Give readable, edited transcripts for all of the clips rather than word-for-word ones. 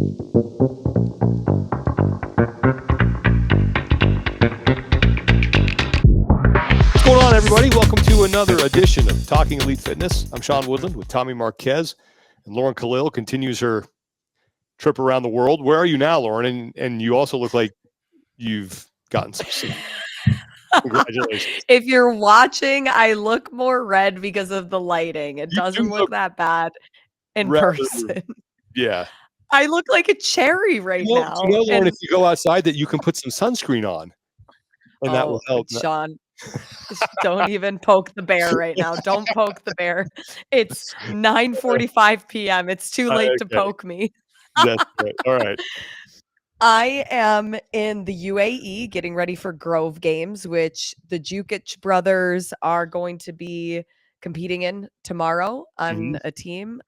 What's going on, everybody? Welcome to another edition of Talking Elite Fitness. I'm Sean Woodland with Tommy Marquez, and Lauren Khalil continues her trip around the world. Where are you now, Lauren? And you also look like you've gotten some sleep. Congratulations. If you're watching, I look more red because of the lighting. It doesn't look that bad in person. Yeah. I look like a cherry right now. You know, Lauren, if you go outside, that you can put some sunscreen on, and that will help. Sean, don't even poke the bear right now. Don't poke the bear. It's 9:45 p.m. It's too late to poke me. That's right. All right. I am in the UAE getting ready for Grove Games, which the Dukic brothers are going to be competing in tomorrow on a team.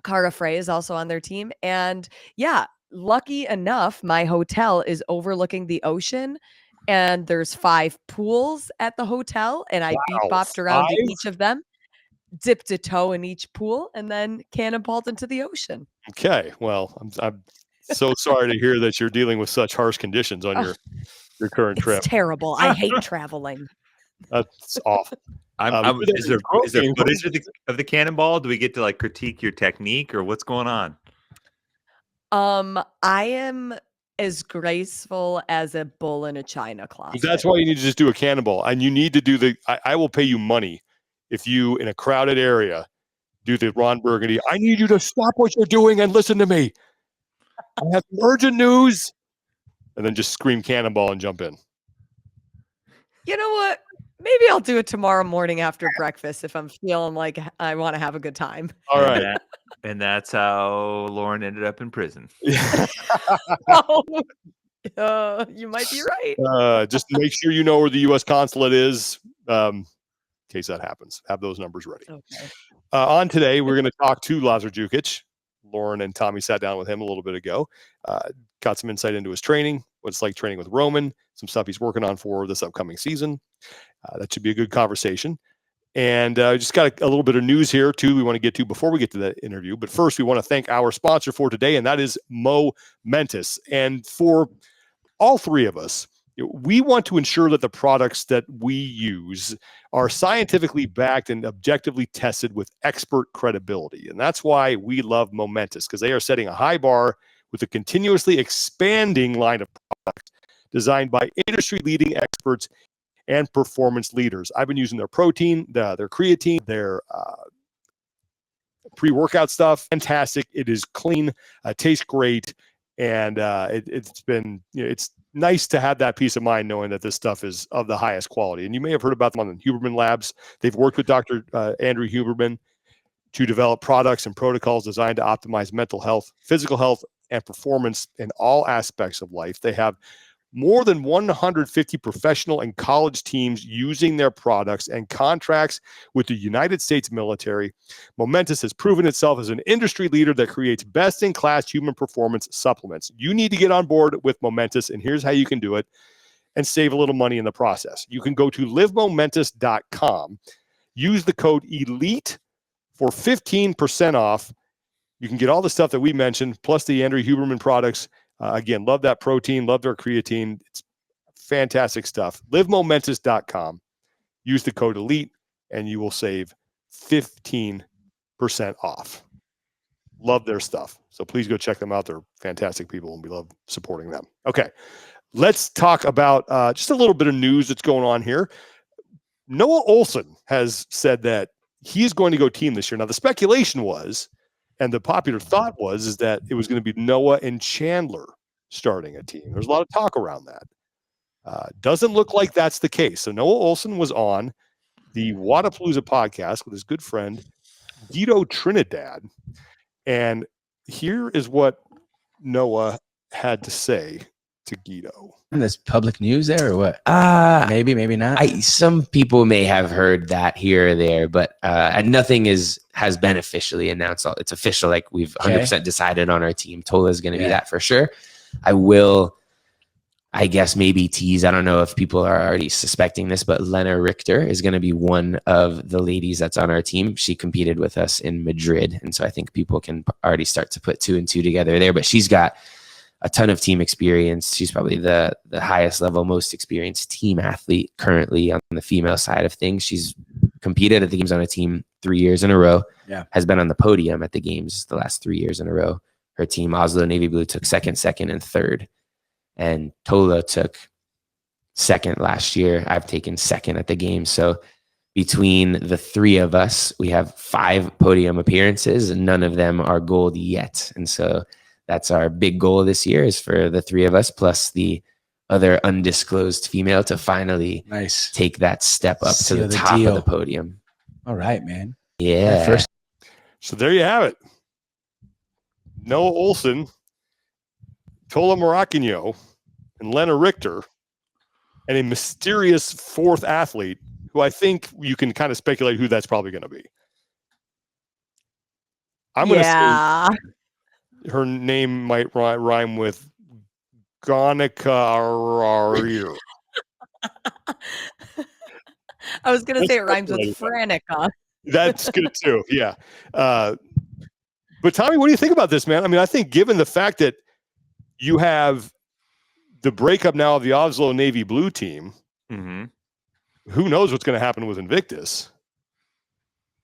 Cara Frey is also on their team. And yeah, lucky enough, my hotel is overlooking the ocean. And there's 5 pools at the hotel. And I beat-bopped around in each of them, dipped a toe in each pool, and then cannonballed into the ocean. Okay. Well, I'm so sorry to hear that you're dealing with such harsh conditions on your current trip. It's terrible. I hate traveling. That's awful. Is there footage of the cannonball? Do we get to like critique your technique, or what's going on? I am as graceful as a bull in a china closet. That's why you need to just do a cannonball, and you need to do I will pay you money if you, in a crowded area, do the Ron Burgundy. I need you to stop what you're doing and listen to me. I have urgent news, and then just scream cannonball and jump in. You know what? Maybe I'll do it tomorrow morning after breakfast if I'm feeling like I want to have a good time. All right. And that's how Lauren ended up in prison. You might be right. Just make sure you know where the U.S. consulate is in case that happens. Have those numbers ready. Okay. On today, we're going to talk to Lazar Dukic. Lauren and Tommy sat down with him a little bit ago. Got some insight into his training, what it's like training with Roman, some stuff he's working on for this upcoming season. That should be a good conversation. And just got a little bit of news here, too, we want to get to before we get to that interview. But first, we want to thank our sponsor for today, and that is Momentus. And for all three of us, we want to ensure that the products that we use are scientifically backed and objectively tested with expert credibility. And that's why we love Momentus, because they are setting a high bar with a continuously expanding line of products designed by industry-leading experts and performance leaders. I've been using their protein, their creatine, their pre-workout stuff. Fantastic. It is clean, tastes great, and it's been, it's nice to have that peace of mind knowing that this stuff is of the highest quality. And you may have heard about them on the Huberman Labs. They've worked with Dr. Andrew Huberman to develop products and protocols designed to optimize mental health, physical health, and performance in all aspects of life. They have more than 150 professional and college teams using their products and contracts with the United States military. Momentus has proven itself as an industry leader that creates best-in-class human performance supplements. You need to get on board with Momentus, and here's how you can do it and save a little money in the process. You can go to livemomentus.com, use the code ELITE for 15% off. You can get all the stuff that we mentioned, plus the Andrew Huberman products. Again, love that protein, love their creatine. It's fantastic stuff. LiveMomentus.com. Use the code ELITE, and you will save 15% off. Love their stuff. So please go check them out. They're fantastic people, and we love supporting them. Okay, let's talk about just a little bit of news that's going on here. Noah Ohlsen has said that he is going to go team this year. Now, the speculation was, and the popular thought was, is that it was going to be Noah and Chandler starting a team. There's a lot of talk around that. Doesn't look like that's the case. So Noah Ohlsen was on the Wadapalooza podcast with his good friend Guido Trinidad. And here is what Noah had to say to Guido. And this public news there or what? Maybe not. Some people may have heard that here or there, but nothing has been officially announced. It's official. Like we've 100% decided on our team. Tola is going to be that for sure. I will I guess maybe tease. I don't know if people are already suspecting this, but Lena Richter is going to be one of the ladies that's on our team. She competed with us in Madrid. And so I think people can already start to put 2 and 2 together there. But she's got a ton of team experience. She's probably the highest level, most experienced team athlete currently on the female side of things. She's competed at the games on a team 3 years in a row. Yeah. Has been on the podium at the games the last 3 years in a row. Her team, Oslo Navy Blue, took second, and third. And Tola took second last year. I've taken second at the game. So between the 3 of us, we have 5 podium appearances, and none of them are gold yet. And so that's our big goal this year, is for the 3 of us plus the other undisclosed female to finally take that step up to the top of the podium. All right, man. Yeah. So there you have it. Noah Olsen, Tola Morakinyo, and Lena Richter, and a mysterious 4th athlete who I think you can kind of speculate who that's probably going to be. I'm going to say her name might rhyme with Gonika. I was going to say it rhymes with Khrennikov. That's good too. Yeah. But Tommy, what do you think about this, man? I mean, I think given the fact that you have the breakup now of the Oslo Navy Blue team, who knows what's going to happen with Invictus?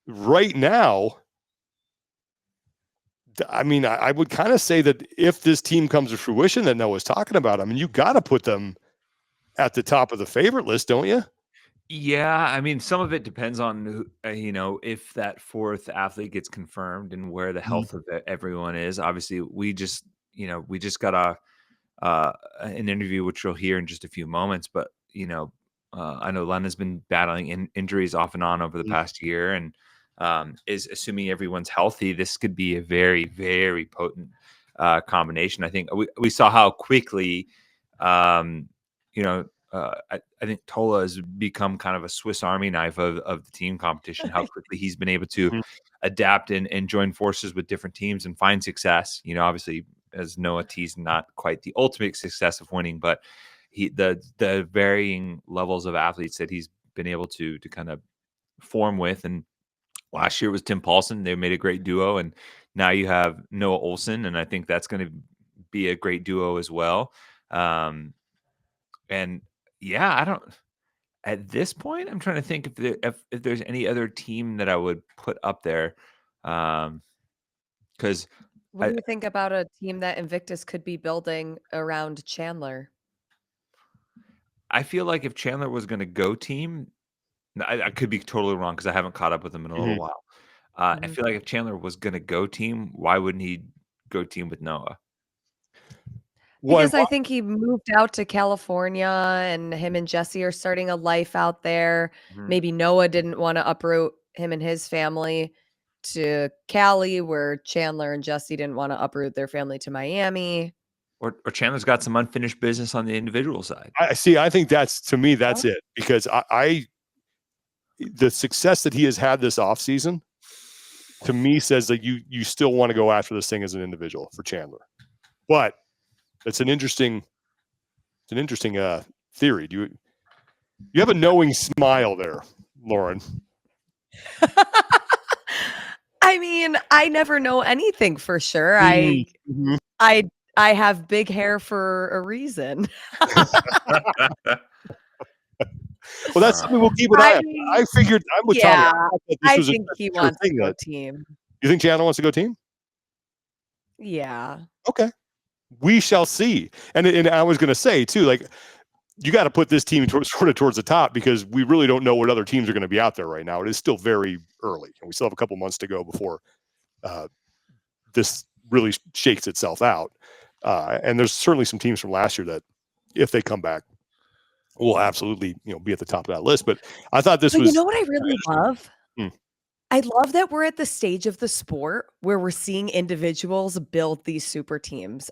Right now, I mean, I would kind of say that if this team comes to fruition that Noah's talking about, I mean, you got to put them at the top of the favorite list, don't you? Yeah, I mean, some of it depends on if that 4th athlete gets confirmed and where the health of everyone is. Obviously, we just got an interview which you'll hear in just a few moments. But I know Lena's been battling injuries off and on over the past year, and is assuming everyone's healthy. This could be a very, very potent combination. I think we saw how quickly I think Tola has become kind of a Swiss Army knife of the team competition, how quickly he's been able to adapt and join forces with different teams and find success. Obviously, as Noah teased, not quite the ultimate success of winning, but the varying levels of athletes that he's been able to kind of form with. And last year was Tim Paulson. They made a great duo. And now you have Noah Ohlsen, and I think that's going to be a great duo as well. And yeah, at this point, I'm trying to think if there's any other team that I would put up there. Because what do you think about a team that Invictus could be building around Chandler? I feel like if Chandler was going to go team, I could be totally wrong because I haven't caught up with him in a little while. I feel like if Chandler was going to go team, why wouldn't he go team with Noah? Because I think he moved out to California, and him and Jesse are starting a life out there. Maybe Noah didn't want to uproot him and his family to Cali, where Chandler and Jesse didn't want to uproot their family to Miami. Or Chandler's got some unfinished business on the individual side. I think that's it, because the success that he has had this offseason, to me, says that you still want to go after this thing as an individual for Chandler. But it's an interesting theory. You have a knowing smile there, Lauren. I mean, I never know anything for sure. I have big hair for a reason. Well, that's something we'll keep an eye on. I figured I'm with Tommy. I think he wants to go team. You think Chandler wants to go team? Yeah. Okay. We shall see. And I was going to say too, like, you got to put this team towards the top, because we really don't know what other teams are going to be out there right now. It is still very early, and we still have a couple months to go before this really shakes itself out. And there's certainly some teams from last year that, if they come back, will absolutely be at the top of that list. But I thought this was. You know what I really love? I love that we're at the stage of the sport where we're seeing individuals build these super teams.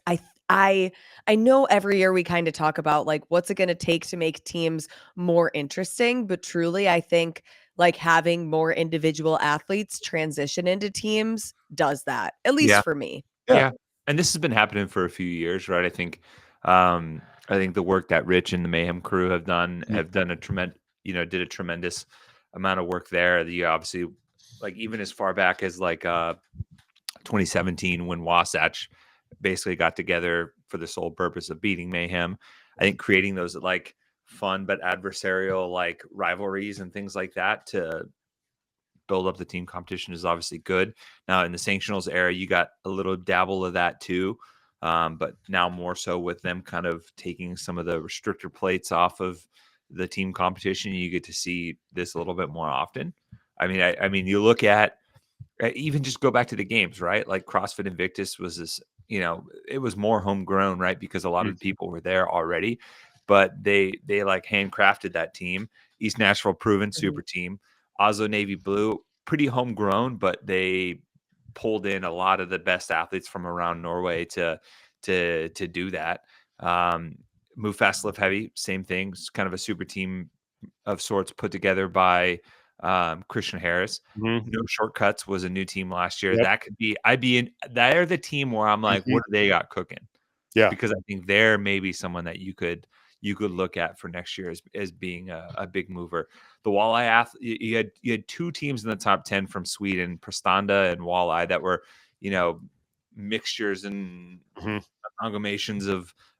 I know every year we kind of talk about, like, what's it going to take to make teams more interesting, but truly I think, like, having more individual athletes transition into teams does that, at least for me. Yeah. And this has been happening for a few years, right? I think I think the work that Rich and the Mayhem crew have done a tremendous, did a tremendous amount of work there. The obviously, like even as far back as like 2017 when Wasatch basically got together for the sole purpose of beating Mayhem. I think creating those like fun but adversarial like rivalries and things like that to build up the team competition is obviously good. Now in the sanctionals era, you got a little dabble of that too. But now more so with them kind of taking some of the restrictor plates off of the team competition, you get to see this a little bit more often. I mean, you look at even just go back to the games, right? Like CrossFit Invictus was this, it was more homegrown, right? Because a lot of the people were there already, but they like handcrafted that team. East Nashville Proven super team, Oslo Navy Blue, pretty homegrown, but they pulled in a lot of the best athletes from around Norway to do that. Move Fast Lift Heavy, same thing. It's kind of a super team of sorts put together by Christian Harris. No Shortcuts was a new team last year. That could be, they're the team where I'm like, what do they got cooking? Yeah. Because I think they're maybe someone that you could look at for next year as being a big mover. The Walleye you had two teams in the top 10 from Sweden, Prestanda and Walleye, that were, mixtures and amalgamations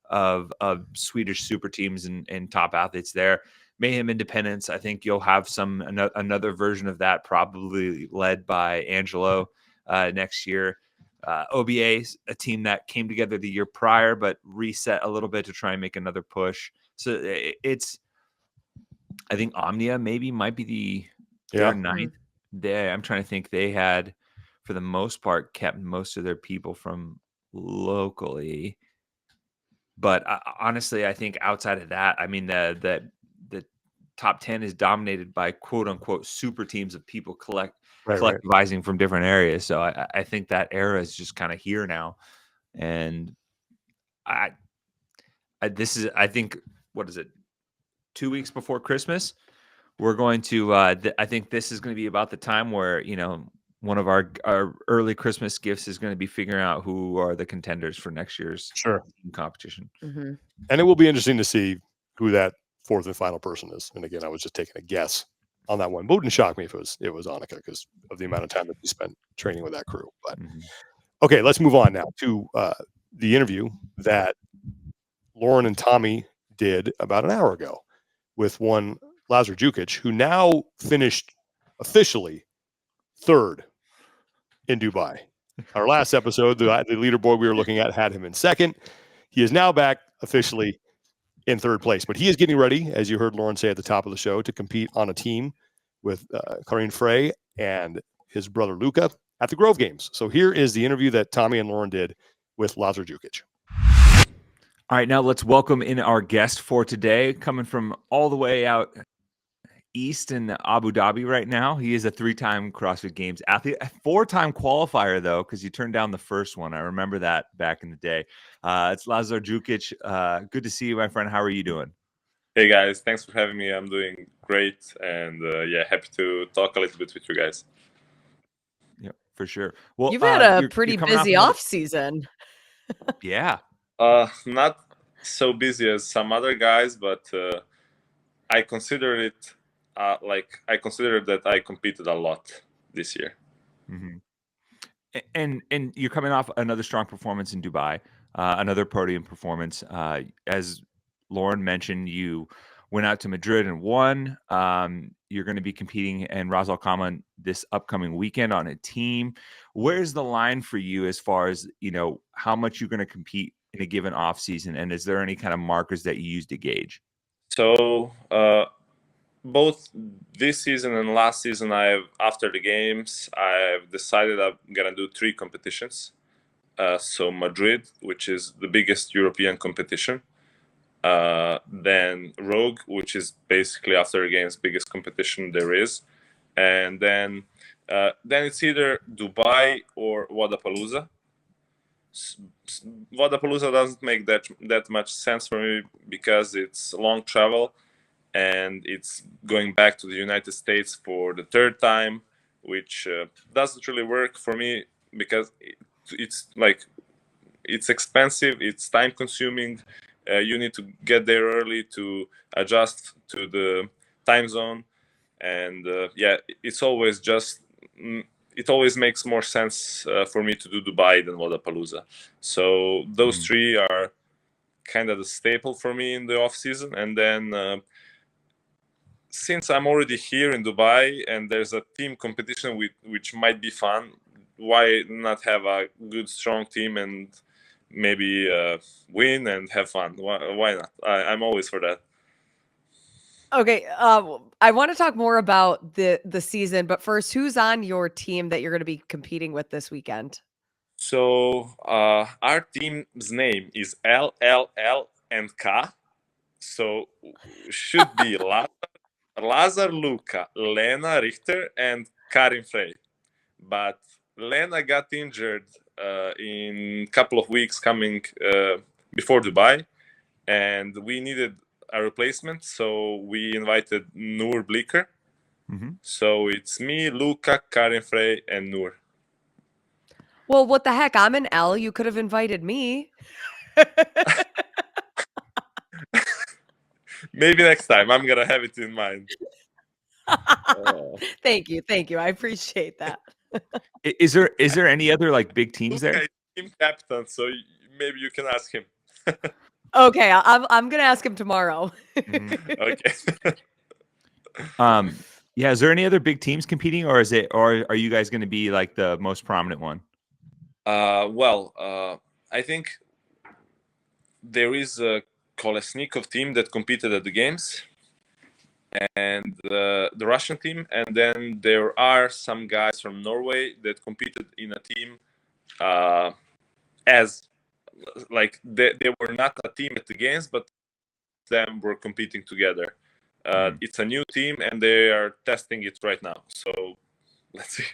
of Swedish super teams and top athletes there. Mayhem Independence, I think you'll have another version of that, probably led by Angelo next year. OBA, a team that came together the year prior, but reset a little bit to try and make another push. So I think Omnia might be their ninth. I'm trying to think. They had, for the most part, kept most of their people from locally. But honestly, I think outside of that, I mean, the top 10 is dominated by quote unquote super teams of people collectivizing from different areas. So I think that era is just kind of here now. And I think, what is it? 2 weeks before Christmas, we're going to, I think this is going to be about the time where, one of our early Christmas gifts is going to be figuring out who are the contenders for next year's competition. And it will be interesting to see who that fourth and final person is. And again, I was just taking a guess on that one. It wouldn't shock me if it was Annika because of the amount of time that we spent training with that crew. But okay, let's move on now to the interview that Lauren and Tommy did about an hour ago with one Lazar Dukic, who now finished officially third in Dubai. Our last episode, the leaderboard we were looking at had him in second. He is now back officially in third place, but he is getting ready, as you heard Lauren say at the top of the show, to compete on a team with Karin Frey and his brother Luca at the Grove Games. So here is the interview that Tommy and Lauren did with Lazar Dukic. All right, now let's welcome in our guest for today, coming from all the way out east in Abu Dhabi right now. He is a 3-time CrossFit Games athlete, a 4-time qualifier though, because you turned down the first one. I remember that back in the day. It's Lazar Dukic. Good to see you, my friend. How are you doing? Hey guys, thanks for having me. I'm doing great, and happy to talk a little bit with you guys. Yeah, for sure. Well, you've had a pretty busy off season. Yeah. Not so busy as some other guys, but I consider it I consider that I competed a lot this year. And you're coming off another strong performance in Dubai, another podium performance. As Lauren mentioned, you went out to Madrid and won. You're going to be competing in Ras Al Khaimah this upcoming weekend on a team. Where's the line for you as far as, how much you're going to compete in a given off season? And is there any kind of markers that you use to gauge? So both this season and last season, after the games, I've decided I'm gonna do 3 competitions. So Madrid, which is the biggest European competition, then Rogue, which is basically after the games biggest competition there is, and then it's either Dubai or Wadapalooza. Wadapalooza doesn't make that much sense for me because it's long travel and it's going back to the United States for the 3rd time, which doesn't really work for me because it's expensive, it's time consuming, You need to get there early to adjust to the time zone, and it's always it always makes more sense for me to do Dubai than Wodapalooza. So those three are kind of the staple for me in the off season. And then since I'm already here in Dubai and there's a team competition which might be fun, why not have a good strong team and maybe win and have fun? Why not? I'm always for that. Okay, I want to talk more about the season, but first, who's on your team that you're going to be competing with this weekend? So our team's name is LLL and K. So should be Lazar Luka, Lena Richter, and Karin Frey. But Lena got injured in a couple of weeks coming before Dubai, and we needed a replacement. So we invited Noor Blicker. So it's me, Luka, Karin Frey, and Noor. Well, what the heck? I'm an L. You could have invited me. Maybe next time. I'm gonna have it in mind. Thank you. I appreciate that. Is there any other like big teams there? Okay, team captain, so maybe you can ask him. Okay, I'm gonna ask him tomorrow. Okay. Yeah, is there any other big teams competing, or are you guys going to be like the most prominent one? I think there is a Kolesnikov team that competed at the games, and the Russian team, and then there are some guys from Norway that competed in a team as like they were not a team at the games, but them were competing together. It's a new team, and they are testing it right now. So let's see.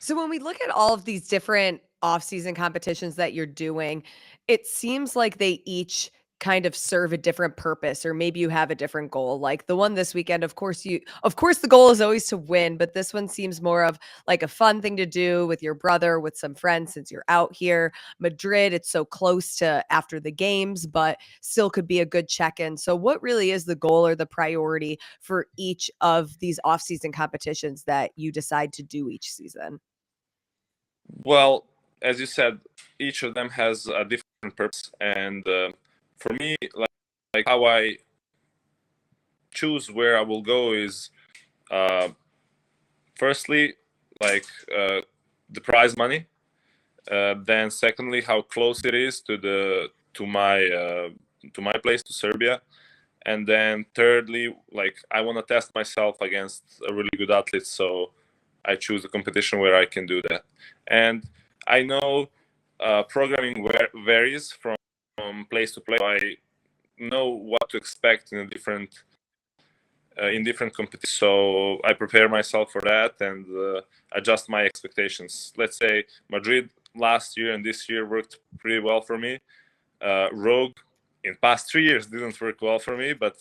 So when we look at all of these different off-season competitions that you're doing, it seems like they each kind of serve a different purpose, or maybe you have a different goal. Like the one this weekend, of course the goal is always to win, but this one seems more of like a fun thing to do with your brother, with some friends, since you're out here. Madrid, it's so close to after the games, but still could be a good check-in. So what really is the goal or the priority for each of these off-season competitions that you decide to do each season? Well, as you said, each of them has a different purpose, and for me, like how I choose where I will go is, firstly, like the prize money. Then, secondly, how close it is to my place, to Serbia, and then thirdly, like I want to test myself against a really good athlete, so I choose a competition where I can do that. And I know programming varies from place to place. I know what to expect in different competitions, so I prepare myself for that and adjust my expectations. Let's say Madrid last year and this year worked pretty well for me. Rogue in past 3 years didn't work well for me, but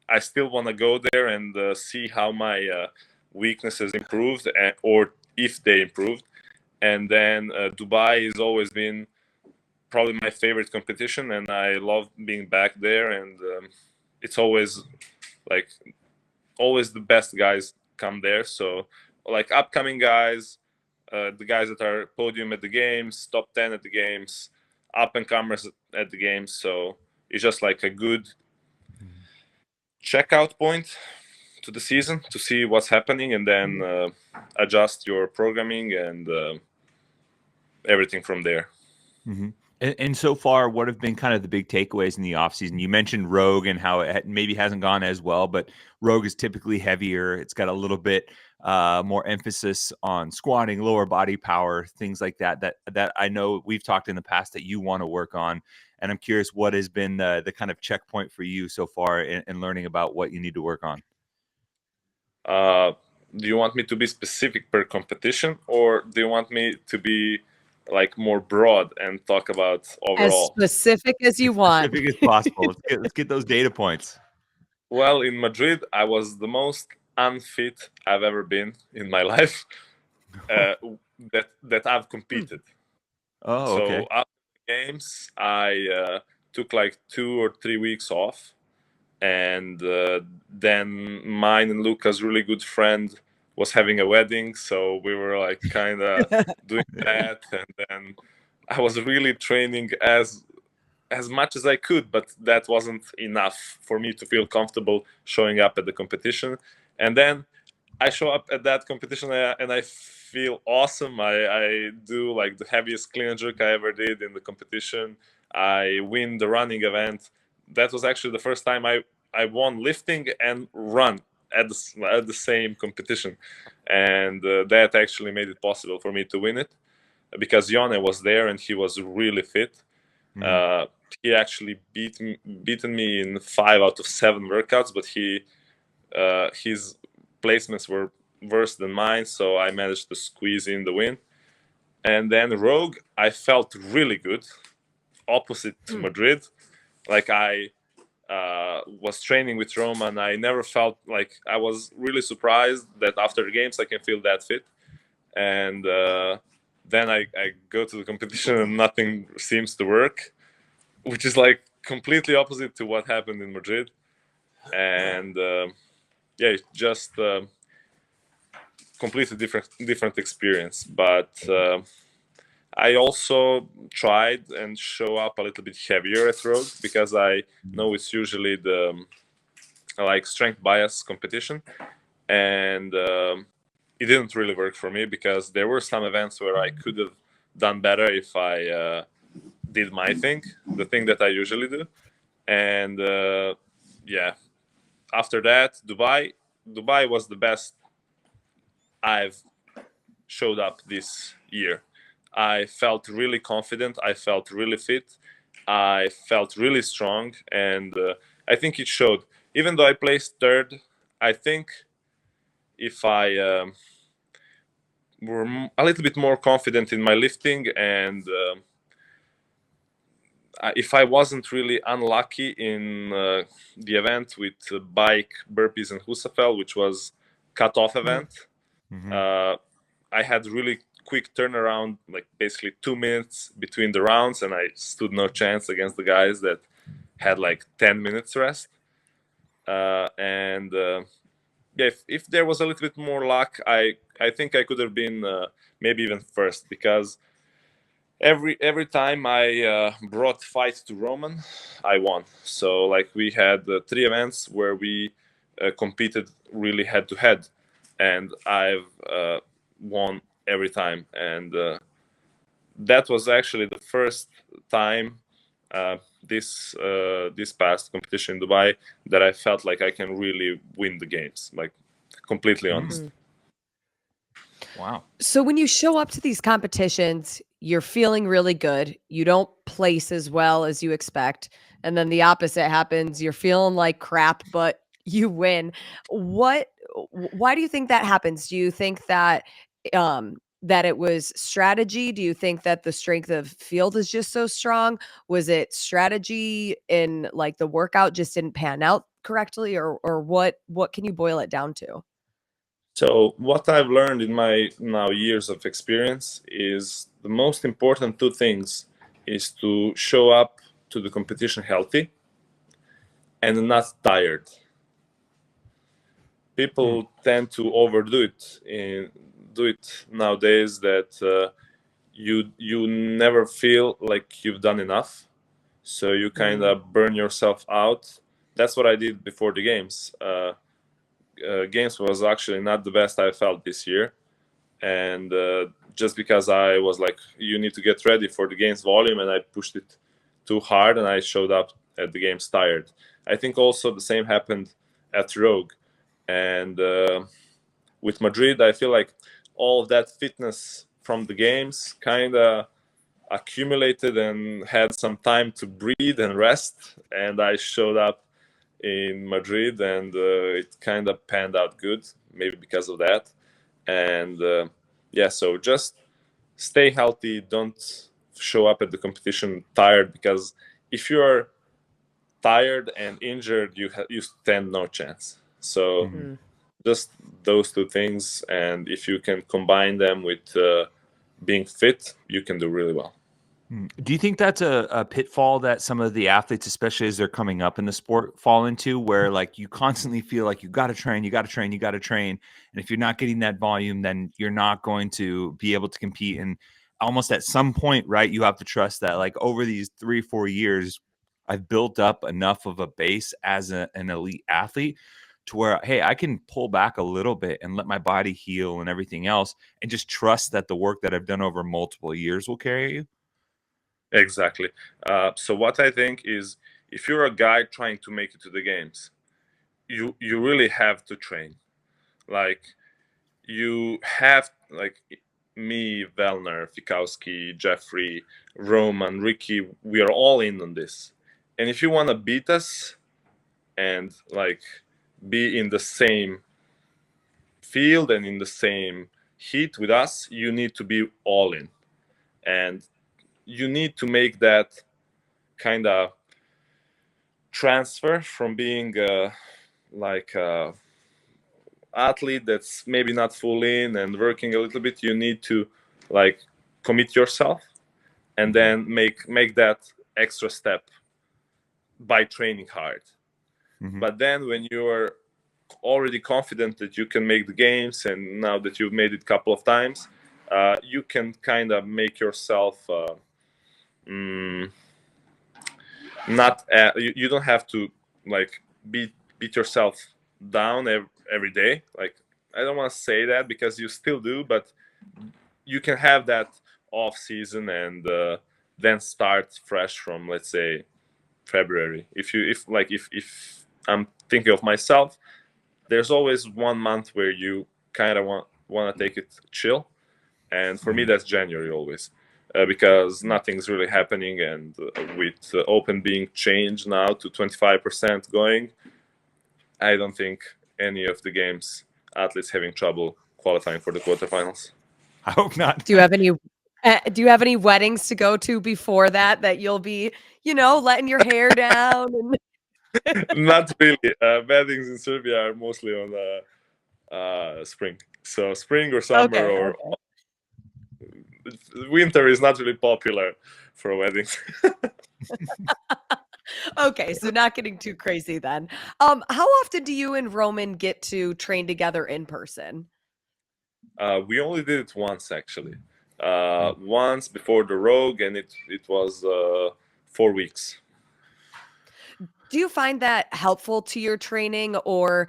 I still want to go there and see how my weaknesses improved, or if they improved. And then Dubai has always been probably my favorite competition, and I love being back there. And it's always the best guys come there. So like upcoming guys, the guys that are podium at the games, top 10 at the games, up and comers at the games. So it's just like a good checkout point to the season to see what's happening, and then adjust your programming and everything from there. And so far, what have been kind of the big takeaways in the offseason? You mentioned Rogue and how it maybe hasn't gone as well, but Rogue is typically heavier. It's got a little bit more emphasis on squatting, lower body power, things like that I know we've talked in the past that you want to work on. And I'm curious, what has been the kind of checkpoint for you so far in learning about what you need to work on? Do you want me to be specific per competition, or do you want me to be like more broad and talk about overall? As specific as you want. Specific as possible. Let's get those data points. Well, in Madrid, I was the most unfit I've ever been in my life that I've competed. Oh, okay. So after games, I took like 2 or 3 weeks off, and then mine and Luca's really good friend was having a wedding, so we were like kind of doing that, and then I was really training as much as I could, but that wasn't enough for me to feel comfortable showing up at the competition. And then I show up at that competition and I feel awesome. I do like the heaviest clean and jerk I ever did in the competition. I win the running event. That was actually the first time I won lifting and run at the same competition. And that actually made it possible for me to win it because Yone was there and he was really fit. He actually beaten me in 5 out of 7 workouts, but his placements were worse than mine, so I managed to squeeze in the win. And then Rogue, I felt really good, opposite to Madrid. Like I was training with Roman, I never felt like I was really surprised that after the games I can feel that fit. And then I go to the competition and nothing seems to work, which is like completely opposite to what happened in Madrid. And yeah, it's just completely different experience. But I also tried and show up a little bit heavier at Rogue because I know it's usually the like strength bias competition, and it didn't really work for me because there were some events where I could have done better if I did my thing, the thing that I usually do. And yeah, after that, Dubai was the best I've showed up this year. I felt really confident. I felt really fit. I felt really strong, and I think it showed. Even though I placed third, I think if I were a little bit more confident in my lifting, and if I wasn't really unlucky in the event with bike, burpees, and Husafel, which was cut-off event, I had really quick turnaround, like basically 2 minutes between the rounds, and I stood no chance against the guys that had like 10 minutes rest. And yeah, if there was a little bit more luck, I think I could have been maybe even first, because every time I brought fight to Roman, I won. So like we had 3 events where we competed really head to head, and I've won every time. And that was actually the first time this past competition in Dubai that I felt like I can really win the games, like completely honest. Wow. So when you show up to these competitions, you're feeling really good. You don't place as well as you expect. And then the opposite happens. You're feeling like crap, but you win. Why do you think that happens? Do you think that that it was strategy? Do you think that the strength of field is just so strong? Was it strategy in like the workout just didn't pan out correctly, or what can you boil it down to? So what I've learned in my now years of experience is the most important 2 things is to show up to the competition healthy and not tired. People tend to overdo it do it nowadays, that you never feel like you've done enough, so you kind of burn yourself out. That's what I did before the games. Games was actually not the best I felt this year, and just because I was like, you need to get ready for the games volume, and I pushed it too hard, and I showed up at the games tired. I think also the same happened at Rogue, and with Madrid, I feel like all of that fitness from the games kind of accumulated and had some time to breathe and rest, and I showed up in Madrid, and it kind of panned out good, maybe because of that. And yeah, so just stay healthy. Don't show up at the competition tired, because if you're tired and injured, you stand no chance. So just those 2 things, and if you can combine them with being fit, you can do really well. Do you think that's a pitfall that some of the athletes, especially as they're coming up in the sport, fall into, where like you constantly feel like you got to train, you got to train, you got to train, and if you're not getting that volume, then you're not going to be able to compete. And almost at some point, right, you have to trust that like over these 3-4 years, I've built up enough of a base as an elite athlete to where, hey, I can pull back a little bit and let my body heal and everything else, and just trust that the work that I've done over multiple years will carry you. Exactly. So what I think is, if you're a guy trying to make it to the games, you really have to train. Like, you have, like me, Vellner, Fikowski, Jeffrey, Roman, Ricky, we are all in on this. And if you want to beat us and like be in the same field and in the same heat with us, you need to be all in. And you need to make that kind of transfer from being like a athlete that's maybe not full in and working a little bit. You need to like commit yourself and then make that extra step by training hard. But then when you're already confident that you can make the games, and now that you've made it a couple of times, you can kind of make yourself not you don't have to like beat yourself down every day. Like, I don't want to say that, because you still do, but you can have that off season and then start fresh from, let's say, February. If I'm thinking of myself, there's always 1 month where you kind of want to take it chill, and for me that's January always. Because nothing's really happening, and with Open being changed now to 25% going, I don't think any of the games athletes having trouble qualifying for the quarterfinals. I hope not. Do you have any weddings to go to before that you'll be, letting your hair down? Not really. Weddings in Serbia are mostly on spring. So spring or summer or winter is not really popular for weddings. Okay, so not getting too crazy then. How often do you and Roman get to train together in person? We only did it once, actually. Once before the Rogue, and it was 4 weeks. Do you find that helpful to your training, or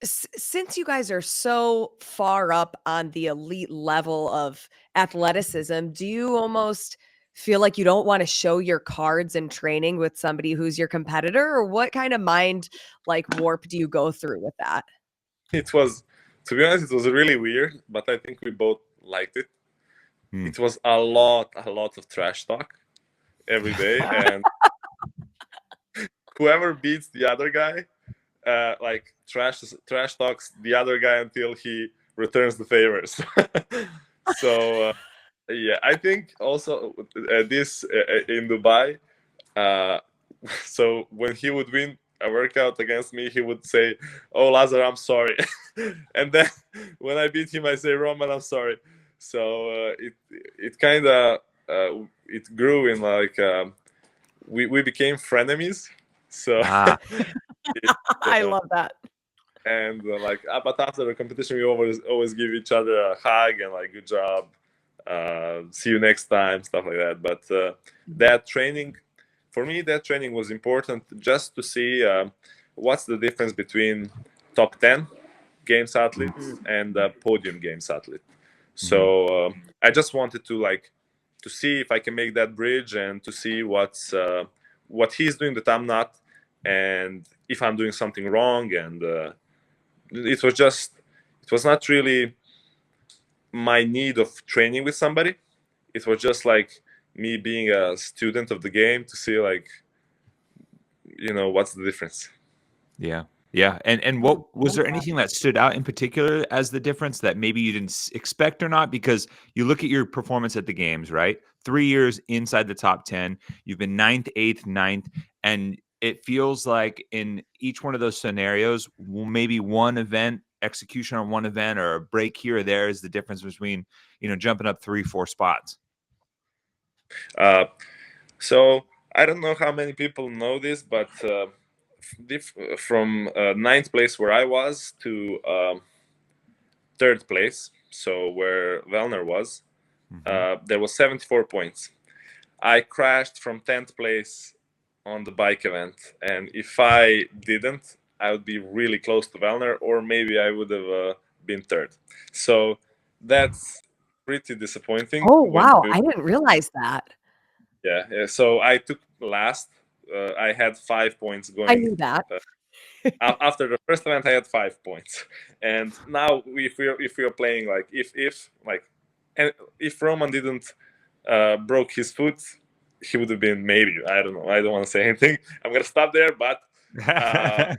since you guys are so far up on the elite level of athleticism, do you almost feel like you don't want to show your cards in training with somebody who's your competitor, or what kind of mind like warp do you go through with that? It was, to be honest, it was really weird, but I think we both liked it. It was a lot of trash talk every day, and whoever beats the other guy, like trash talks the other guy until he returns the favors. So yeah, I think also this in Dubai. So when he would win a workout against me, he would say, "Oh, Lazar, I'm sorry," and then when I beat him, I say, "Roman, I'm sorry." So it kind of it grew in like we became frenemies. So I love that. And but after the competition, we always give each other a hug and like, good job, see you next time, stuff like that. But that training, for me, that training was important just to see what's the difference between top 10 games athletes and podium games athlete. So I just wanted to see if I can make that bridge, and to see what he's doing that I'm not, and if I'm doing something wrong. And it was not really my need of training with somebody. It was just like me being a student of the game to see what's the difference. Yeah. And what was there anything that stood out in particular as the difference that maybe you didn't expect or not? Because you look at your performance at the games, right? 3 years inside the top 10, you've been 9th, 8th, 9th, and it feels like in each one of those scenarios, maybe one event, execution on one event, or a break here or there is the difference between, jumping up 3-4 spots. So I don't know how many people know this, but from ninth place where I was to third place, so where Wellner was, there was 74 points. I crashed from 10th place on the bike event, and if I didn't, I would be really close to Wellner, or maybe I would have been third. So that's pretty disappointing. Oh, wow. I didn't realize that. Yeah. So I took last. I had 5 points going. I knew that. After the first event, I had 5 points, and now if we are playing like and if Roman didn't broke his foot, he would have been maybe, I don't know. I don't want to say anything. I'm gonna stop there, but yeah.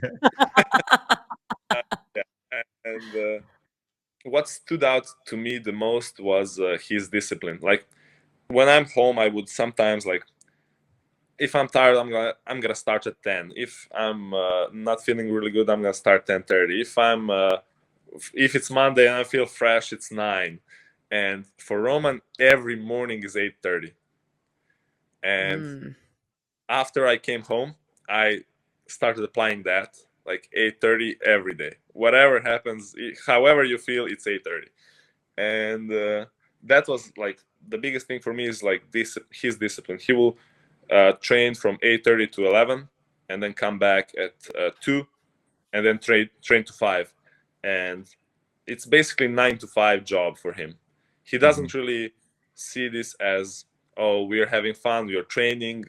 And what stood out to me the most was his discipline. Like when I'm home, I would sometimes like, if I'm tired, I'm gonna start at 10. If I'm not feeling really good, I'm gonna start 10:30. If it's Monday and I feel fresh, it's 9. And for Roman, every morning is 8:30. And after I came home, I started applying that, like 8:30 every day. Whatever happens, however you feel, it's 8:30. And that was like the biggest thing for me is like his discipline. He will train from 8:30 to 11, and then come back at 2, and then train to 5. And it's basically 9 to 5 job for him. He doesn't really see this as, oh, we're having fun, we're training,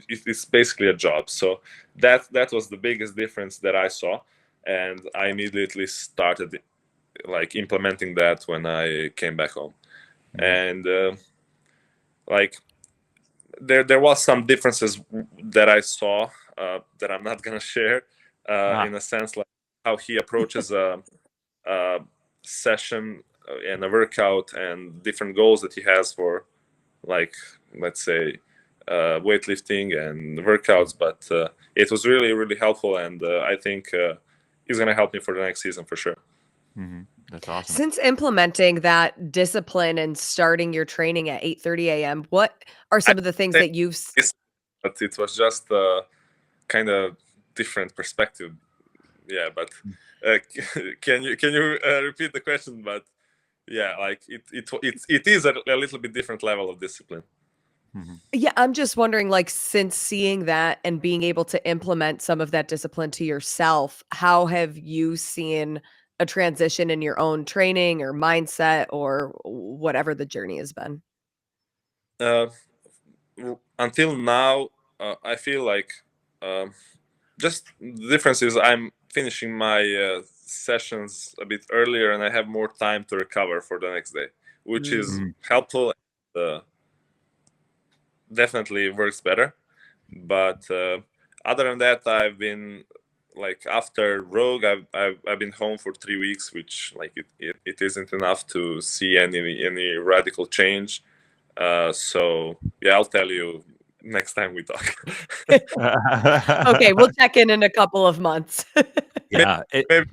it's basically a job. So that was the biggest difference that I saw, and I immediately started like implementing that when I came back home. And like there was some differences that I saw that I'm not gonna share in a sense, like how he approaches a session and a workout and different goals that he has for, like, let's say weightlifting and workouts. But it was really, really helpful, and I think he's gonna help me for the next season for sure. That's awesome. Since implementing that discipline and starting your training at 8:30 a.m., what are some of the things that you've... But it was just a kind of different perspective. Yeah, but can you repeat the question? But yeah, like it is a little bit different level of discipline. Yeah, I'm just wondering, like, since seeing that and being able to implement some of that discipline to yourself, how have you seen a transition in your own training or mindset or whatever the journey has been? Until now, I feel like just the difference is I'm finishing my sessions a bit earlier, and I have more time to recover for the next day, which is helpful. Definitely works better. But other than that, I've been like, after Rogue, I've been home for 3 weeks, which like it isn't enough to see any radical change. So yeah, I'll tell you next time we talk. Okay, we'll check in a couple of months. Yeah, maybe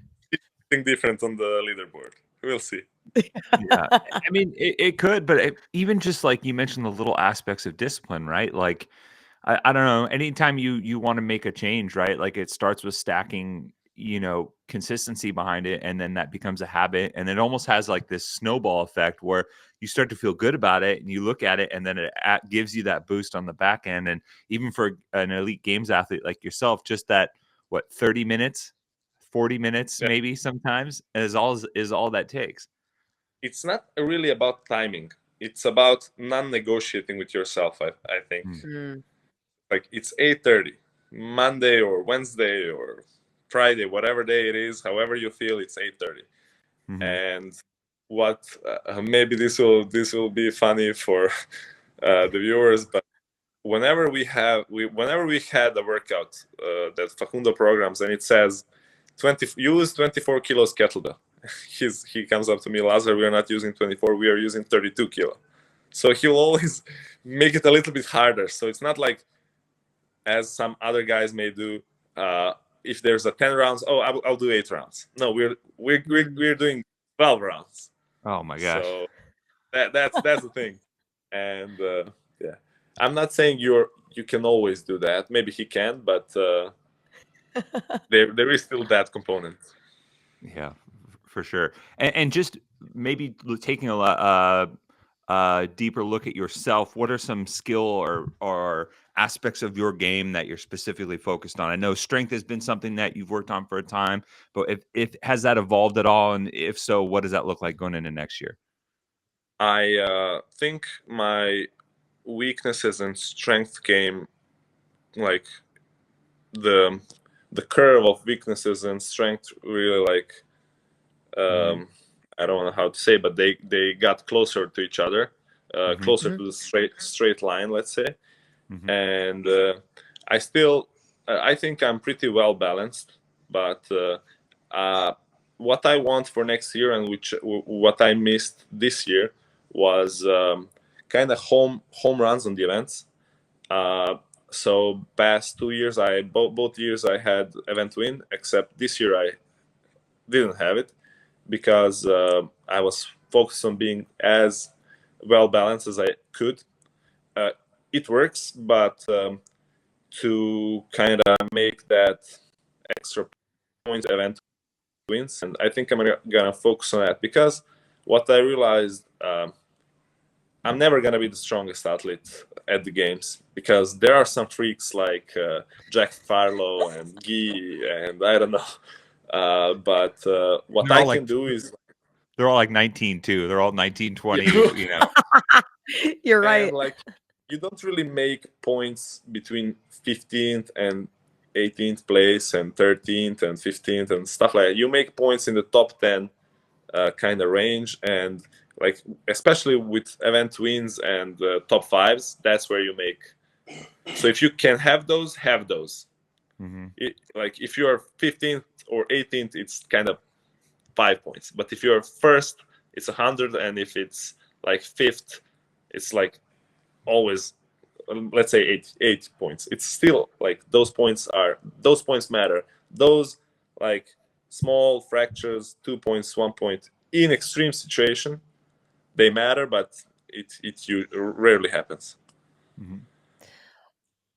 something different on the leaderboard. We'll see. Yeah, I mean, it could, but even just like you mentioned, the little aspects of discipline, right? Like, I don't know, anytime you want to make a change, right? Like, it starts with stacking, consistency behind it, and then that becomes a habit, and it almost has like this snowball effect where you start to feel good about it, and you look at it, and then it gives you that boost on the back end. And even for an elite games athlete like yourself, just that 30 minutes, 40 minutes, maybe sometimes is all that takes. It's not really about timing. It's about non-negotiating with yourself, I think. Like, it's 8:30, Monday or Wednesday or Friday, whatever day it is, however you feel, it's 8:30. And what maybe this will be funny for the viewers, but whenever we had a workout that Facundo programs, and it says use 24 kilos kettlebell, he comes up to me, Lazar, we are not using 24, we are using 32 kilo. So he'll always make it a little bit harder. So it's not like, as some other guys may do, if there's a 10 rounds, I'll do 8 rounds. No, we're doing 12 rounds. Oh my gosh. So that's the thing. And yeah, I'm not saying you can always do that. Maybe he can, but there is still that component. Yeah, for sure. And just maybe taking a deeper look at yourself, what are some skill or aspects of your game that you're specifically focused on? I know strength has been something that you've worked on for a time, but if has that evolved at all? And if so, what does that look like going into next year? I think my weaknesses and strength came like the curve of weaknesses and strength really like I don't know how to say, but they got closer to each other, closer to the straight line, let's say. And I still I think I'm pretty well balanced, but what I want for next year and what I missed this year was kind of home runs on the events. So past 2 years, both years I had event win, except this year I didn't have it because I was focused on being as well balanced as I could. It works, but to kind of make that extra points event wins, and I think I'm gonna focus on that because what I realized, I'm never gonna be the strongest athlete at the games because there are some freaks like Jack Farlow and Guy and I don't know. But what I can do is they're all like 19 too. They're all 19, 20. You know, you're right. And like you don't really make points between 15th and 18th place and 13th and 15th and stuff like that. You make points in the top 10 kind of range, and like especially with event wins and top fives, that's where you make. So if you can have those, have those. Like if you're 15th or 18th, it's kind of 5 points. But if you're first, it's 100, and if it's like fifth, it's like always, let's say 8 points. It's still like those points matter. Those like small fractures, 2 points, 1 point in extreme situation, they matter, but it rarely happens.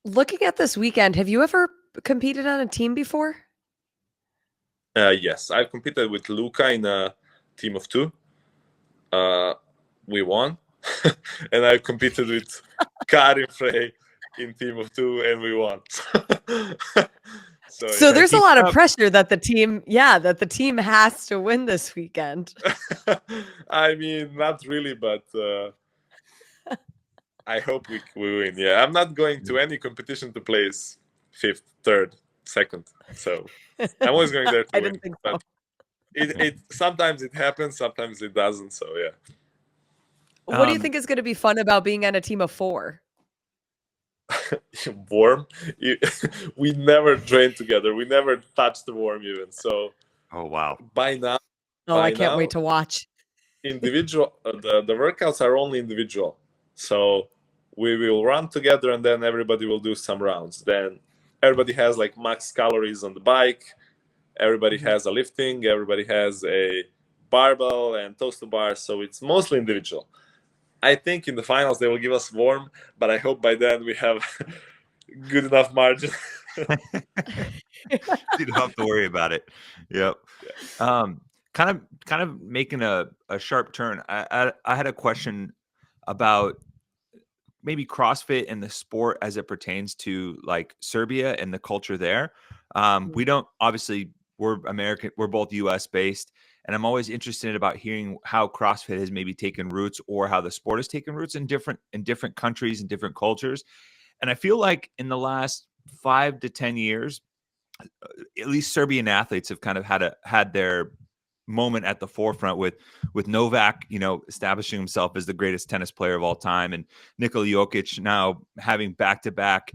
Looking at this weekend, have you ever competed on a team before? Yes, I've competed with Luca in a team of 2. We won. And I competed with Karin Frey in team of 2, and we won. So there's a lot of pressure that the team has to win this weekend. I mean, not really, but I hope we win. Yeah, I'm not going to any competition to place 5th, 3rd, 2nd. So I'm always going there to I win. didn't think but so. It sometimes it happens, sometimes it doesn't. So yeah. What do you think is going to be fun about being on a team of 4? Warm. We never trained together. We never touched the warm even. So. Oh wow. By now. I can't wait to watch. Individual. The workouts are only individual. So we will run together, and then everybody will do some rounds. Then everybody has like max calories on the bike. Everybody has a lifting. Everybody has a barbell and toaster bar. So it's mostly individual. I think in the finals they will give us warm, but I hope by then we have good enough margin. You don't have to worry about it. Yep. Kind of making a sharp turn. I had a question about maybe CrossFit and the sport as it pertains to like Serbia and the culture there. We don't obviously, we're American, we're both US based. And I'm always interested about hearing how CrossFit has maybe taken roots or how the sport has taken roots in different countries and different cultures. And I feel like in the last 5 to 10 years, at least Serbian athletes have kind of had their moment at the forefront with Novak, establishing himself as the greatest tennis player of all time, and Nikola Jokic now having back-to-back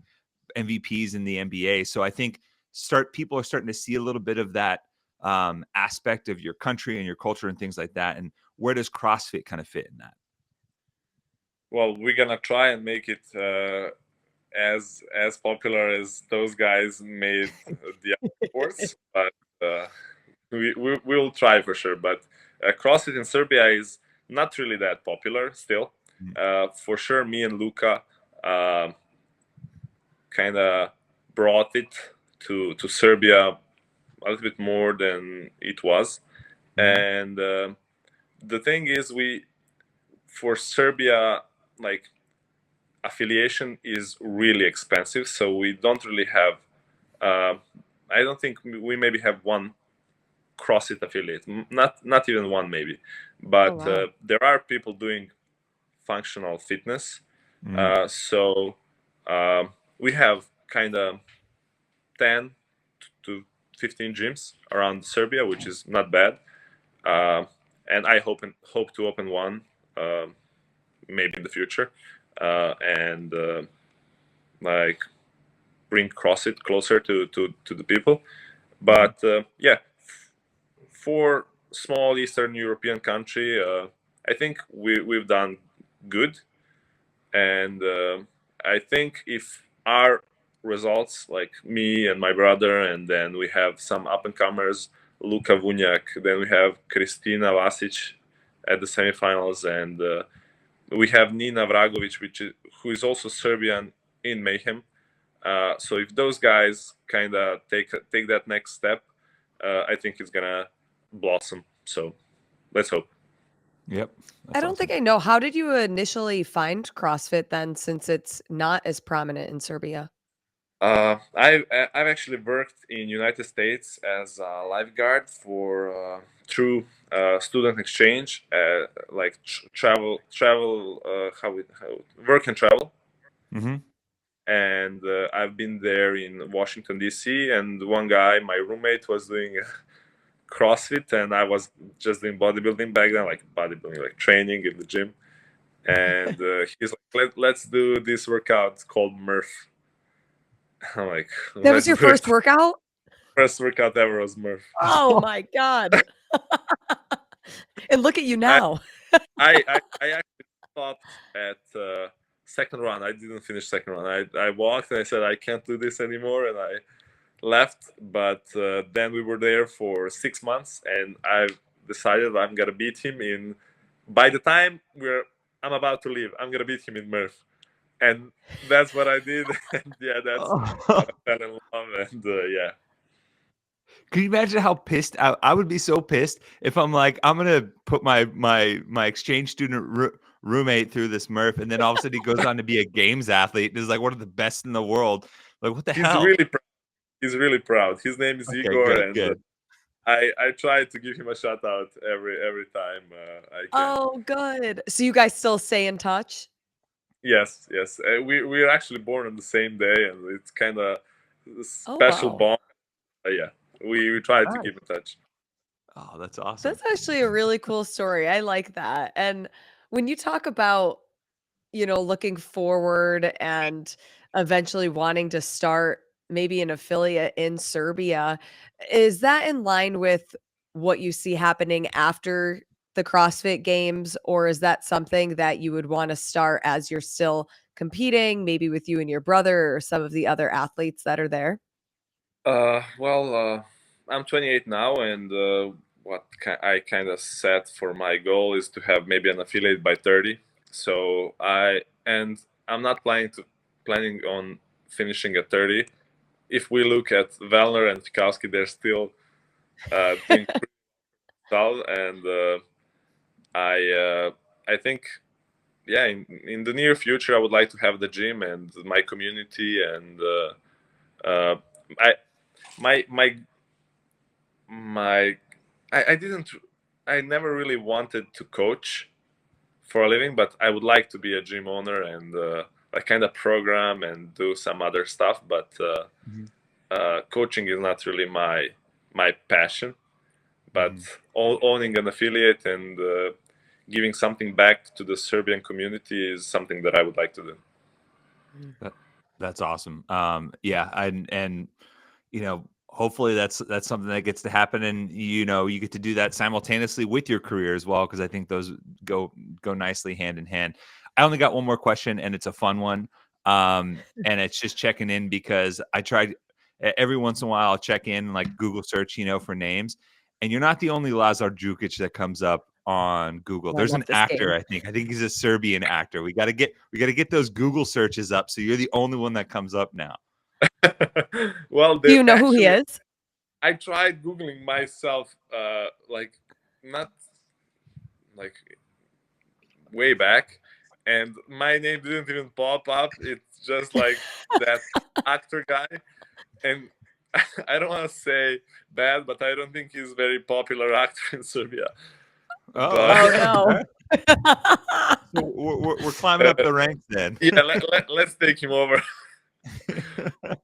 MVPs in the NBA. So I think people are starting to see a little bit of that aspect of your country and your culture and things like that. And where does CrossFit kind of fit in that? Well, we're gonna try and make it as popular as those guys made the other sports, but we'll try for sure. But CrossFit in Serbia is not really that popular still. For sure, me and Luka kind of brought it to Serbia a little bit more than it was. And the thing is, for Serbia, like, affiliation is really expensive, so we don't really have I don't think we maybe have one CrossFit affiliate, not even one maybe, but wow. there are people doing functional fitness. So we have kind of 10 to 15 gyms around Serbia, which is not bad. And I hope to open one maybe in the future, and like bring CrossFit closer to the people. But yeah, for small Eastern European country, I think we've done good, and I think if our results, like me and my brother, and then we have some up and comers, Luka Vunjak, then we have Kristina Vasic at the semifinals, and we have Nina Vragovic, who is also Serbian in Mayhem. So if those guys kind of take that next step, I think it's gonna blossom. So let's hope. Yep. I don't think I know. How did you initially find CrossFit then, since it's not as prominent in Serbia? I've actually worked in United States as a lifeguard for through student exchange, like travel, work and travel. And I've been there in Washington D.C. and one guy, my roommate, was doing CrossFit, and I was just doing bodybuilding back then, like training in the gym. And he's like, let's do this workout called Murph. I'm like, that was your first workout? First workout ever was Murph. Oh my God. And look at you now. I actually thought at second run, I didn't finish second run. I walked and I said, I can't do this anymore. And I left. But then we were there for 6 months, and I decided I'm going to beat him by the time I'm about to leave, I'm going to beat him in Murph. And that's what I did. And yeah, that's how I fell in love. And yeah. Can you imagine how pissed I would be? So pissed if I'm like, I'm gonna put my exchange student roommate through this Murph, and then all of a sudden he goes on to be a games athlete and is like one of the best in the world. Like, what the hell? He's really proud. His name is Igor, good. I try to give him a shout out every time I can. Oh, good. So you guys still stay in touch? Yes. We're actually born on the same day, and it's kind of a special bond. Yeah, we try to keep in touch. Oh, that's awesome. That's actually a really cool story. I like that. And when you talk about, looking forward and eventually wanting to start maybe an affiliate in Serbia, is that in line with what you see happening after the CrossFit Games, or is that something that you would want to start as you're still competing, maybe with you and your brother or some of the other athletes that are there? Well, I'm 28 now, and what I kind of set for my goal is to have maybe an affiliate by 30. So I'm not planning on finishing at 30. If we look at Vellner and Fikowski, they're still doing pretty well, and I think, yeah, in the near future, I would like to have the gym and my community, and I never really wanted to coach for a living, but I would like to be a gym owner and like kind of program and do some other stuff. But coaching is not really my passion. But owning an affiliate and giving something back to the Serbian community is something that I would like to do. That's awesome. Yeah, and hopefully that's something that gets to happen, and you get to do that simultaneously with your career as well, because I think those go nicely hand in hand. I only got one more question, and it's a fun one, and it's just checking in because I tried every once in a while I'll check in, like Google search, for names, and you're not the only Lazar Dukic that comes up on Google. I There's love an this actor, game. I think he's a Serbian actor. We got to get those Google searches up. So you're the only one that comes up now. Well, Do you know who he is? I tried Googling myself, like not like way back, and my name didn't even pop up. It's just like that actor guy, and I don't want to say bad, but I don't think he's a very popular actor in Serbia. Oh no. We're climbing up the ranks then. Yeah, let's take him over.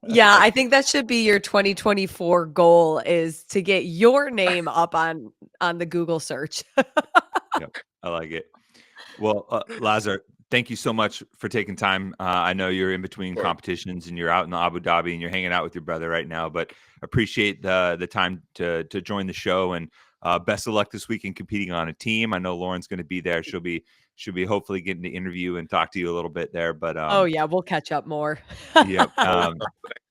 Yeah, I think that should be your 2024 goal, is to get your name up on the Google search. Yep, I like it. Well, Lazar, thank you so much for taking time. I know you're in between competitions and you're out in Abu Dhabi and you're hanging out with your brother right now, but appreciate the time to join the show, and best of luck this week in competing on a team. I know Lauren's going to be there. She'll be hopefully getting to interview and talk to you a little bit there. But Oh yeah, we'll catch up more. Yep.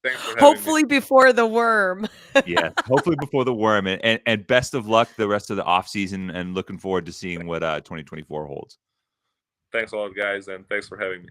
Thanks for having Hopefully me. before the worm. Yeah, hopefully before the worm, and best of luck the rest of the off season, and looking forward to seeing what 2024 holds. Thanks a lot, guys, and thanks for having me.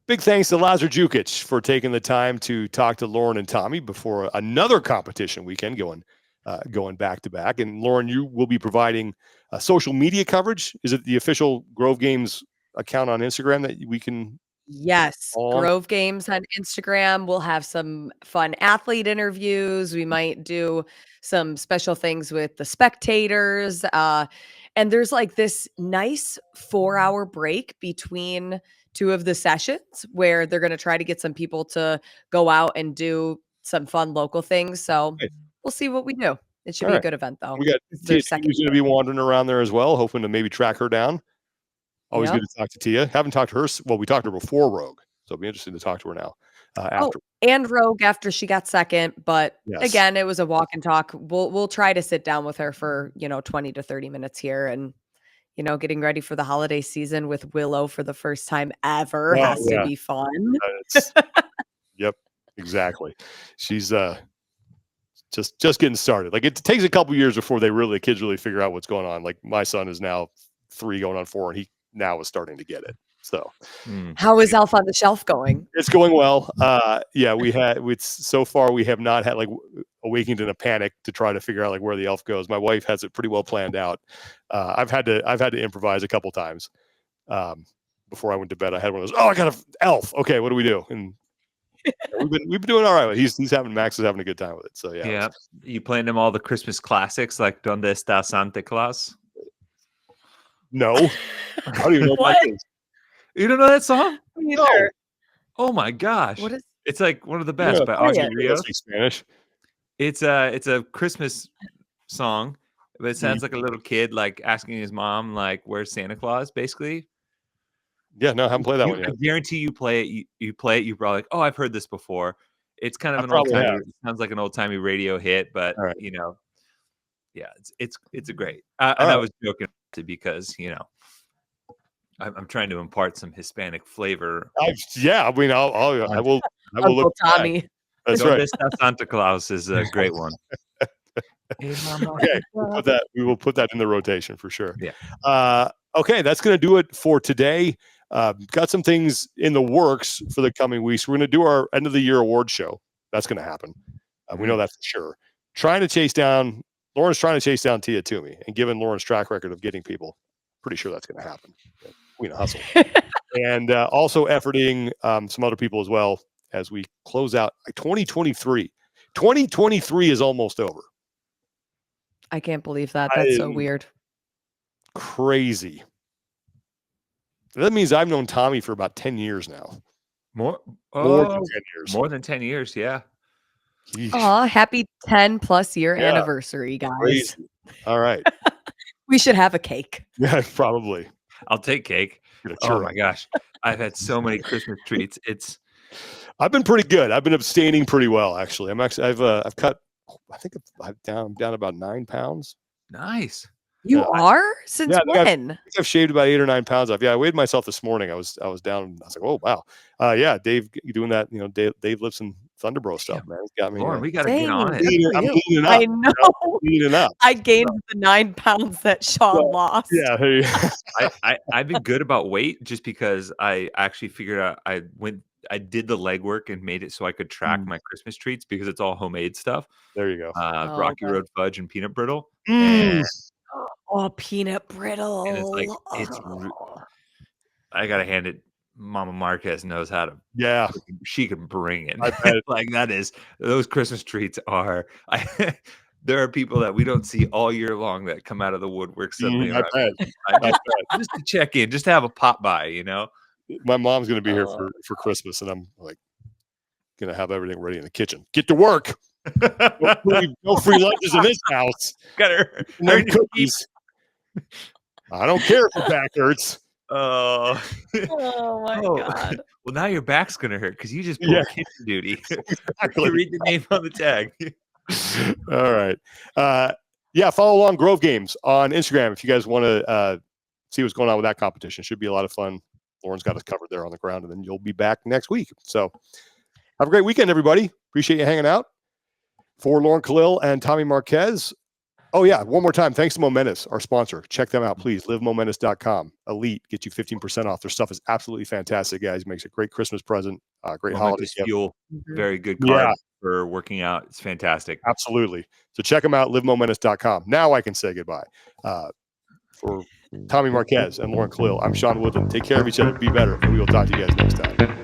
Big thanks to Lazar Dukic for taking the time to talk to Lauren and Tommy before another competition weekend going back to back. And Lauren, you will be providing social media coverage. Is it the official Grove Games account on Instagram that we can? Yes, Grove Games on Instagram. We'll have some fun athlete interviews. We might do some special things with the spectators. And there's like this nice 4-hour break between two of the sessions where they're going to try to get some people to go out and do some fun local things. So we'll see what we do. It should be a good event, though. We got Tia who's going to be wandering around there as well, hoping to maybe track her down. Always good to talk to Tia. Haven't talked to her. Well, we talked to her before Rogue, so it'll be interesting to talk to her now. After and Rogue after she got second, but again, it was a walk and talk. We'll try to sit down with her for 20 to 30 minutes here, and getting ready for the holiday season with Willow for the first time ever has to be fun. Yep, exactly. She's just getting started. Like, it takes a couple years before the kids really figure out what's going on. Like, my son is now 3 going on 4, and he now is starting to get it. So how is Elf on the Shelf going? It's going well. So far we have not had like awakened in a panic to try to figure out like where the elf goes. My wife has it pretty well planned out. I've had to improvise a couple times before I went to bed. I had one of those, I got an elf. Okay, what do we do? And we've been doing all right. Max is having a good time with it. So yeah. You playing them all the Christmas classics like Donde Está Santa Claus? No. I don't even know what that is. You don't know that song? No. Oh my gosh. What is? It's like one of the best by Audrey Rios. Spanish. It's a Christmas song, but it sounds like a little kid like asking his mom like, "Where's Santa Claus?" Basically. Yeah, no, I haven't played that one yet. I guarantee you play it. You play it. You're probably like, "Oh, I've heard this before." It's kind of an old timey. It sounds like an old timey radio hit, but yeah, it's a great. And I was joking because I'm trying to impart some Hispanic flavor. I will look. Tommy. That's right. Santa Claus is a great one. Okay, we will put that in the rotation for sure. Yeah. Okay, that's going to do it for today. Got some things in the works for the coming weeks. We're going to do our end of the year award show. That's going to happen. We know that for sure. Lauren's trying to chase down Tia Toomey, and given Lauren's track record of getting people, pretty sure that's going to happen. We know hustle. And also efforting some other people as well as we close out 2023. 2023 is almost over. I can't believe that. That's so weird. Crazy. That means I've known Tommy for about 10 years now. More than 10 years. More than 10 years, yeah. Aw, happy 10+ year anniversary, guys. Crazy. All right. We should have a cake. Yeah, probably. I'll take cake. Oh my gosh. I've had so many Christmas treats. I've been pretty good. I've been abstaining pretty well, actually. I've cut, I think I'm down about 9 pounds. Nice. You are? Since when? I've shaved about 8 or 9 pounds off. Yeah, I weighed myself this morning. I was down. I was like, oh wow. Dave, you doing that? Dave Lipson Thunderbro stuff, man. It's got me. Lauren, we got to get Dang, on it. good for I'm you. cleaning up. I know. Cleaning up. I gained the 9 pounds that Sean lost. Yeah. There you go. I've been good about weight just because I actually figured out I did the legwork and made it so I could track my Christmas treats because it's all homemade stuff. There you go. Rocky okay. Road fudge and peanut brittle. Mm. And Oh, peanut brittle. And it's like, I gotta hand it. Mama Marquez knows how to. Yeah. She can bring it. I bet. Like those Christmas treats are. There are people that we don't see all year long that come out of the woodwork suddenly. I bet. Just to check in, just to have a pop by, you know. My mom's going to be here for Christmas, and I'm like going to have everything ready in the kitchen. Get to work. No free lunches in this house. Got her. No cookies. I don't care if the back hurts. Oh my God. Well, now your back's going to hurt because you just pulled kitchen duty. You read the name on the tag. All right. Follow along Grove Games on Instagram if you guys want to see what's going on with that competition. Should be a lot of fun. Lauren's got us covered there on the ground, and then you'll be back next week. So have a great weekend, everybody. Appreciate you hanging out. For Lauren Khalil and Tommy Marquez. Oh, yeah. One more time. Thanks to Momentus, our sponsor. Check them out, please. LiveMomentus.com. Elite. Get you 15% off. Their stuff is absolutely fantastic, guys. Makes a great Christmas present. Great holiday gift. Fuel. Very good carb for working out. It's fantastic. Absolutely. So check them out. LiveMomentus.com. Now I can say goodbye. For Tommy Marquez and Lauren Khalil, I'm Sean Woodland. Take care of each other. Be better. And we will talk to you guys next time.